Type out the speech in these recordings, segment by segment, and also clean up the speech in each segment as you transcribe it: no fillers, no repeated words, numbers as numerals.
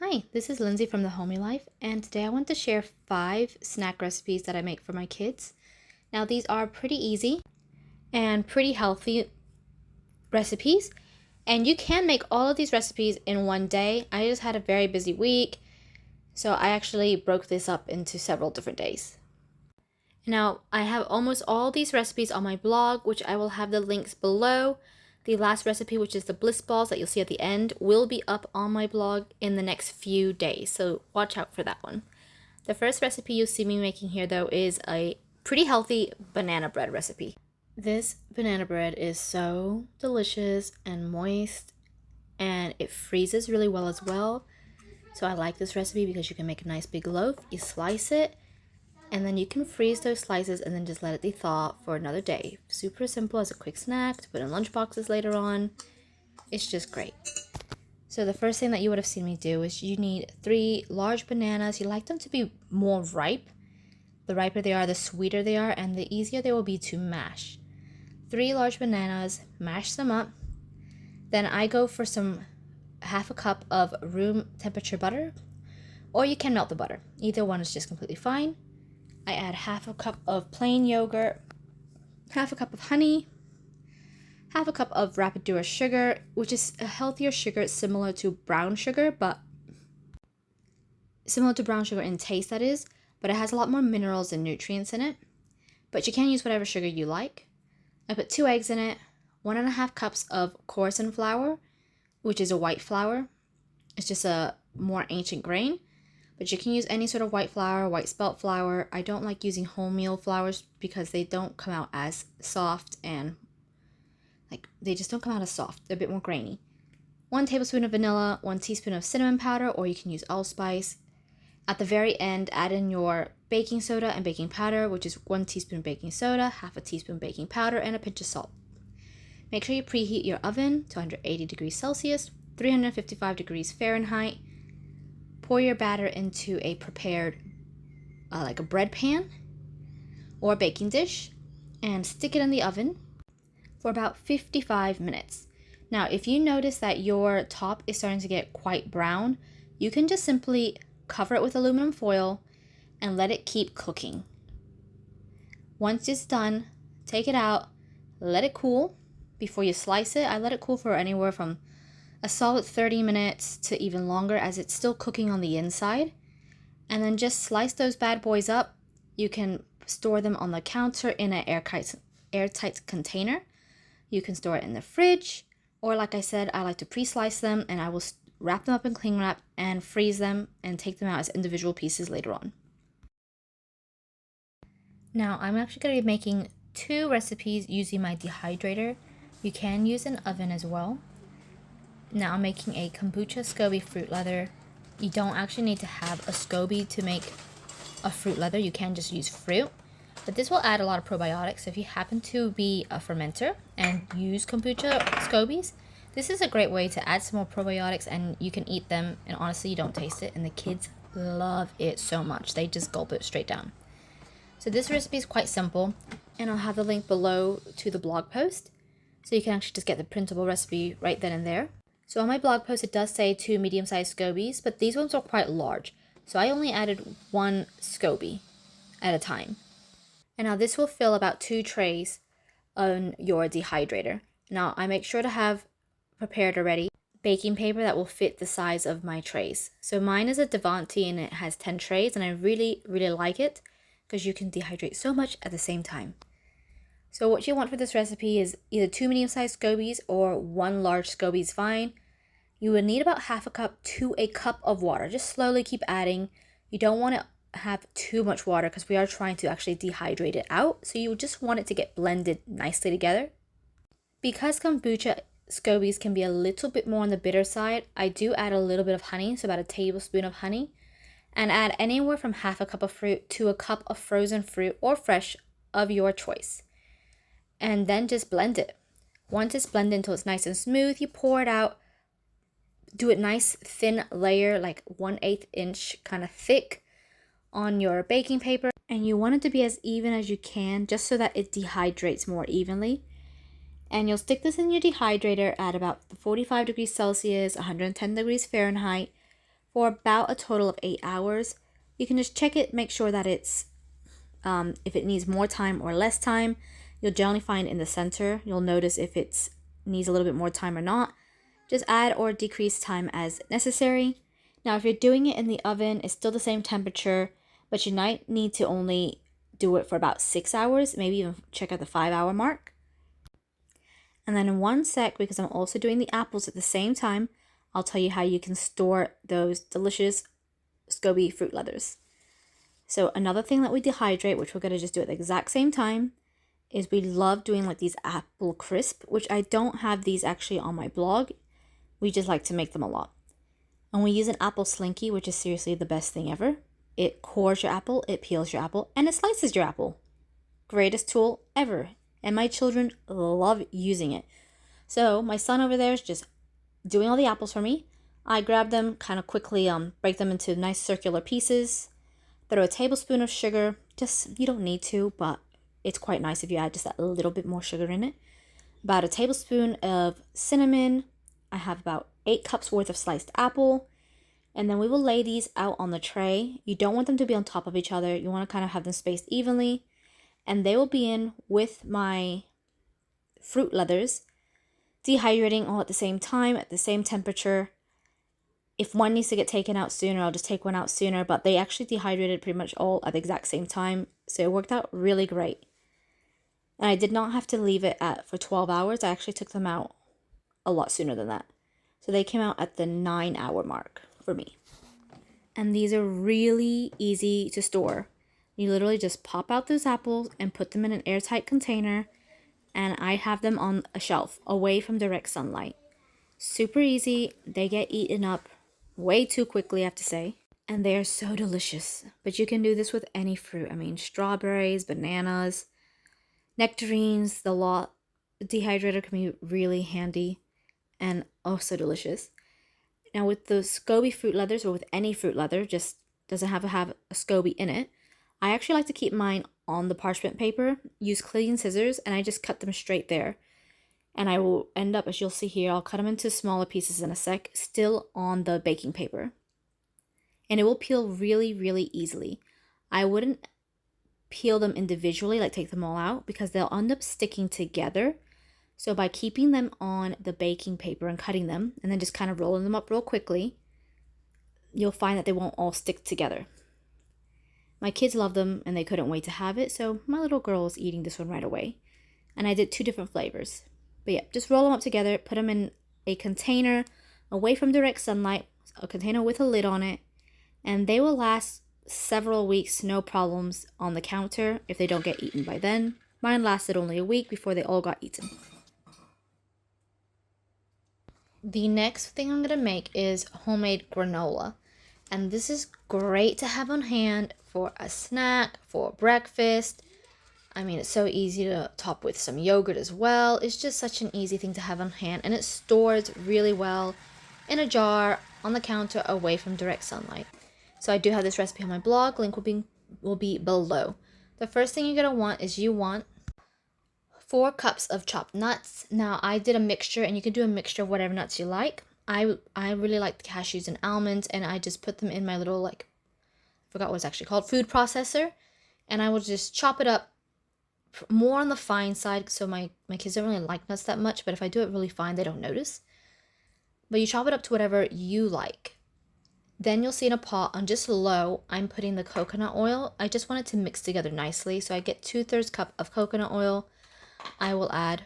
Hi, this is Lindsay from The Homey Life, and today I want to share 5 snack recipes that I make for my kids. Now, these are pretty easy and pretty healthy recipes, and you can make all of these recipes in one day. I just had a very busy week, so I actually broke this up into several different days. Now, I have almost all these recipes on my blog, which I will have the links below. The last recipe, which is the bliss balls that you'll see at the end, will be up on my blog in the next few days, so watch out for that one. The first recipe you see me making here, though, is a pretty healthy banana bread recipe. This banana bread is so delicious and moist, and it freezes really well as well. So I like this recipe because you can make a nice big loaf, you slice it, and then you can freeze those slices and then just let it thaw for another day. Super simple as a quick snack to put in lunch boxes later on. It's just great. So the first thing that you would have seen me do is you need 3 large bananas. You like them to be more ripe. The riper they are, the sweeter they are, and the easier they will be to mash. 3 large bananas, mash them up. Then I go for half a cup of room temperature butter, or you can melt the butter. Either one is just completely fine. I add half a cup of plain yogurt, half a cup of honey, half a cup of rapadura sugar, which is a healthier sugar similar to brown sugar, but similar to brown sugar in taste, that is, but it has a lot more minerals and nutrients in it. But you can use whatever sugar you like. I put 2 eggs in it, 1.5 cups of coarsen flour, which is a white flour. It's just a more ancient grain. But you can use any sort of white flour, white spelt flour. I don't like using wholemeal flours because they don't come out as soft and they just don't come out as soft. They're a bit more grainy. 1 tablespoon of vanilla, 1 teaspoon of cinnamon powder, or you can use allspice. At the very end, add in your baking soda and baking powder, which is 1 teaspoon baking soda, half a teaspoon baking powder, and a pinch of salt. Make sure you preheat your oven to 180 degrees Celsius, 355 degrees Fahrenheit. Pour your batter into a prepared, like a bread pan or baking dish, and stick it in the oven for about 55 minutes. Now, if you notice that your top is starting to get quite brown, you can just simply cover it with aluminum foil and let it keep cooking. Once it's done, take it out, let it cool before you slice it. I let it cool for anywhere from a solid 30 minutes to even longer as it's still cooking on the inside. And then just slice those bad boys up. You can store them on the counter in an airtight container. You can store it in the fridge, or like I said, I like to pre-slice them and I will wrap them up in cling wrap and freeze them and take them out as individual pieces later on. Now I'm actually going to be making 2 recipes using my dehydrator. You can use an oven as well. Now I'm making a kombucha SCOBY fruit leather. You don't actually need to have a SCOBY to make a fruit leather. You can just use fruit. But this will add a lot of probiotics. So if you happen to be a fermenter and use kombucha SCOBYs, this is a great way to add some more probiotics and you can eat them. And honestly, you don't taste it. And the kids love it so much. They just gulp it straight down. So this recipe is quite simple. And I'll have the link below to the blog post. So you can actually just get the printable recipe right then and there. So on my blog post, it does say 2 medium-sized SCOBYs, but these ones are quite large. So I only added 1 SCOBY at a time. And now this will fill about 2 trays on your dehydrator. Now I make sure to have prepared already baking paper that will fit the size of my trays. So mine is a Devonte and it has 10 trays and I really, really like it because you can dehydrate so much at the same time. So what you want for this recipe is either 2 medium-sized SCOBYs or 1 large SCOBY is fine. You would need about half a cup to a cup of water. Just slowly keep adding. You don't want to have too much water because we are trying to actually dehydrate it out. So you just want it to get blended nicely together. Because kombucha SCOBYs can be a little bit more on the bitter side, I do add a little bit of honey, so about a tablespoon of honey, and add anywhere from half a cup of fruit to a cup of frozen fruit or fresh of your choice. And then just blend it. Once it's blended until it's nice and smooth, you pour it out. Do a nice thin layer, like 1/8 inch kind of thick on your baking paper. And you want it to be as even as you can, just so that it dehydrates more evenly. And you'll stick this in your dehydrator at about 45 degrees Celsius, 110 degrees Fahrenheit for about a total of 8 hours. You can just check it, make sure that it's, if it needs more time or less time. You'll generally find in the center, you'll notice if it needs a little bit more time or not. Just add or decrease time as necessary. Now, if you're doing it in the oven, it's still the same temperature, but you might need to only do it for about 6 hours, maybe even check out the 5-hour mark. And then in one sec, because I'm also doing the apples at the same time, I'll tell you how you can store those delicious SCOBY fruit leathers. So another thing that we dehydrate, which we're going to just do at the exact same time, is we love doing like these apple crisp, which I don't have these actually on my blog. We just like to make them a lot. And we use an apple slinky, which is seriously the best thing ever. It cores your apple, it peels your apple, and it slices your apple. Greatest tool ever. And my children love using it. So my son over there is just doing all the apples for me. I grab them, kind of quickly break them into nice circular pieces. Throw a tablespoon of sugar. Just, you don't need to, but it's quite nice if you add just a little bit more sugar in it. About a tablespoon of cinnamon. I have about 8 cups worth of sliced apple. And then we will lay these out on the tray. You don't want them to be on top of each other. You want to kind of have them spaced evenly. And they will be in with my fruit leathers, dehydrating all at the same time, at the same temperature. If one needs to get taken out sooner, I'll just take one out sooner. But they actually dehydrated pretty much all at the exact same time. So it worked out really great. And I did not have to leave it for 12 hours. I actually took them out a lot sooner than that. So they came out at the 9-hour mark for me. And these are really easy to store. You literally just pop out those apples and put them in an airtight container. And I have them on a shelf away from direct sunlight. Super easy. They get eaten up way too quickly, I have to say. And they are so delicious. But you can do this with any fruit. I mean, strawberries, bananas, nectarines, the lot. The dehydrator can be really handy and also delicious. Now with the SCOBY fruit leathers, or with any fruit leather, just doesn't have to have a SCOBY in it. I actually like to keep mine on the parchment paper, use clean scissors, and I just cut them straight there. And I will end up, as you'll see here, I'll cut them into smaller pieces in a sec, still on the baking paper. And it will peel really, really easily. I wouldn't peel them individually, like take them all out, because they'll end up sticking together. So by keeping them on the baking paper and cutting them, and then just kind of rolling them up real quickly, you'll find that they won't all stick together. My kids love them and they couldn't wait to have it, so my little girl is eating this one right away. And I did 2 different flavors. But yeah, just roll them up together, put them in a container away from direct sunlight, a container with a lid on it, and they will last several weeks, no problems, on the counter if they don't get eaten by then. Mine lasted only a week before they all got eaten. The next thing I'm going to make is homemade granola. And this is great to have on hand for a snack, for breakfast. I mean, it's so easy to top with some yogurt as well. It's just such an easy thing to have on hand. And it stores really well in a jar on the counter away from direct sunlight. So I do have this recipe on my blog. Link will be below. The first thing you're going to want is you want 4 cups of chopped nuts. Now, I did a mixture, and you can do a mixture of whatever nuts you like. I really like the cashews and almonds, and I just put them in my little, I forgot what it's actually called, food processor. And I will just chop it up more on the fine side, so my kids don't really like nuts that much, but if I do it really fine, they don't notice. But you chop it up to whatever you like. Then you'll see in a pot on just low, I'm putting the coconut oil. I just want it to mix together nicely, so I get 2/3 cup of coconut oil. I will add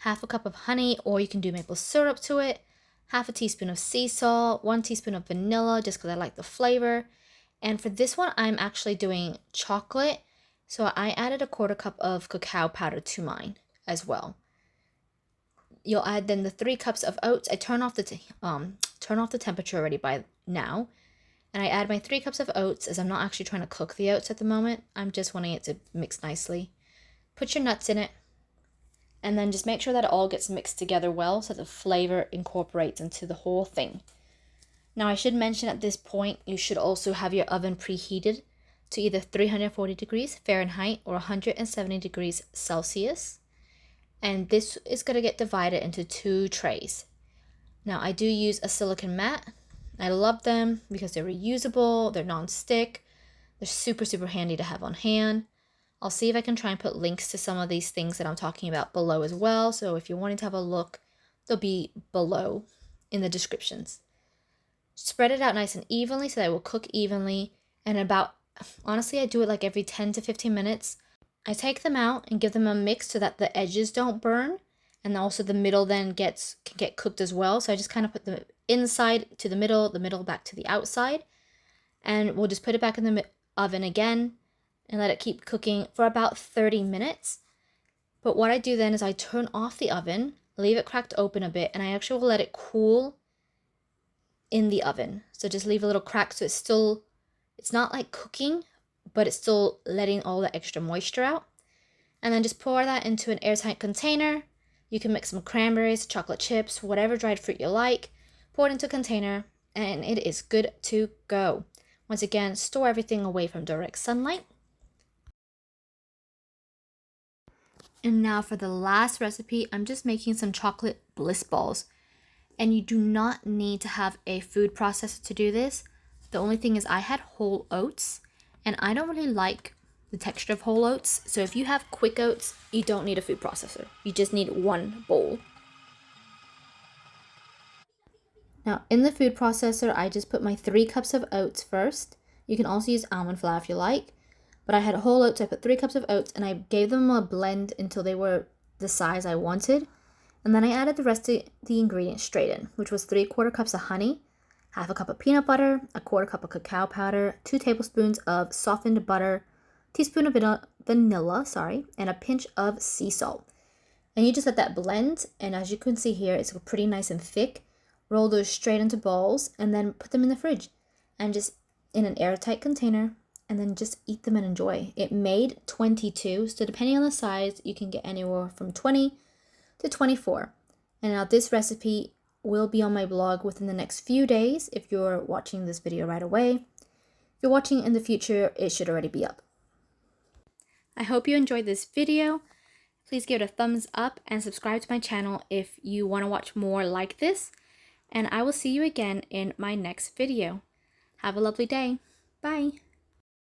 1/2 cup of honey, or you can do maple syrup to it, 1/2 teaspoon of sea salt, 1 teaspoon of vanilla, just because I like the flavor. And for this one, I'm actually doing chocolate, so I added 1/4 cup of cacao powder to mine as well. You'll add then the 3 cups of oats. I turn off the temperature already by now, and I add my 3 cups of oats, as I'm not actually trying to cook the oats at the moment. I'm just wanting it to mix nicely. Put your nuts in it, and then just make sure that it all gets mixed together well so the flavor incorporates into the whole thing. Now, I should mention at this point, you should also have your oven preheated to either 340 degrees Fahrenheit or 170 degrees Celsius. And this is going to get divided into 2 trays. Now, I do use a silicone mat. I love them because they're reusable, they're non-stick, they're super, super handy to have on hand. I'll see if I can try and put links to some of these things that I'm talking about below as well. So if you're wanting to have a look, they'll be below in the descriptions. Spread it out nice and evenly so that it will cook evenly. And honestly, I do it like every 10 to 15 minutes. I take them out and give them a mix so that the edges don't burn. And also the middle then can get cooked as well. So I just kind of put the inside to the middle back to the outside. And we'll just put it back in the oven again and let it keep cooking for about 30 minutes. But what I do then is I turn off the oven, leave it cracked open a bit, and I actually will let it cool in the oven. So just leave a little crack so it's not like cooking, but it's still letting all the extra moisture out. And then just pour that into an airtight container. You can mix some cranberries, chocolate chips, whatever dried fruit you like. Pour it into a container, and it is good to go. Once again, store everything away from direct sunlight. And now for the last recipe, I'm just making some chocolate bliss balls. And you do not need to have a food processor to do this. The only thing is I had whole oats, and I don't really like the texture of whole oats. So if you have quick oats, you don't need a food processor. You just need one bowl. Now in the food processor, I just put my 3 cups of oats first. You can also use almond flour if you like. But I had whole oats, I put 3 cups of oats, and I gave them a blend until they were the size I wanted. And then I added the rest of the ingredients straight in, which was 3/4 cups of honey, half a cup of peanut butter, 1/4 cup of cacao powder, 2 tablespoons of softened butter, teaspoon of vanilla, and a pinch of sea salt. And you just let that blend, and as you can see here, it's pretty nice and thick. Roll those straight into balls, and then put them in the fridge, and just in an airtight container, and then just eat them and enjoy. It made 22, so depending on the size, you can get anywhere from 20 to 24. And now this recipe will be on my blog within the next few days if you're watching this video right away. If you're watching in the future, it should already be up. I hope you enjoyed this video. Please give it a thumbs up and subscribe to my channel if you want to watch more like this. And I will see you again in my next video. Have a lovely day. Bye.